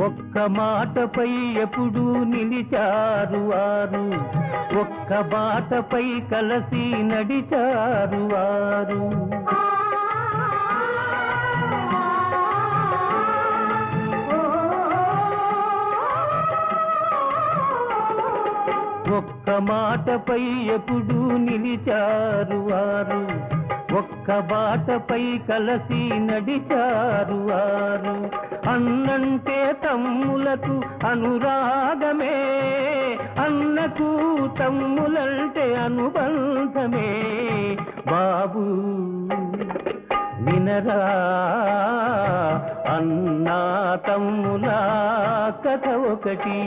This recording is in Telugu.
ఒక్క మాటపై ఎప్పుడూ నిలిచారు వారు, ఒక్క బాటపై కలసి నడిచారు వారు. ఒక్క మాటపై ఎప్పుడూ నిలిచారు వారు, ఒక్క బాటపై కలసి నడిచారు వారు. అన్నంటే తమ్ములకు అనురాగమే, అన్నకు తమ్ములంటే అనుబంధమే. బాబు వినరా అన్నా తమ్ముల కథ ఒకటి.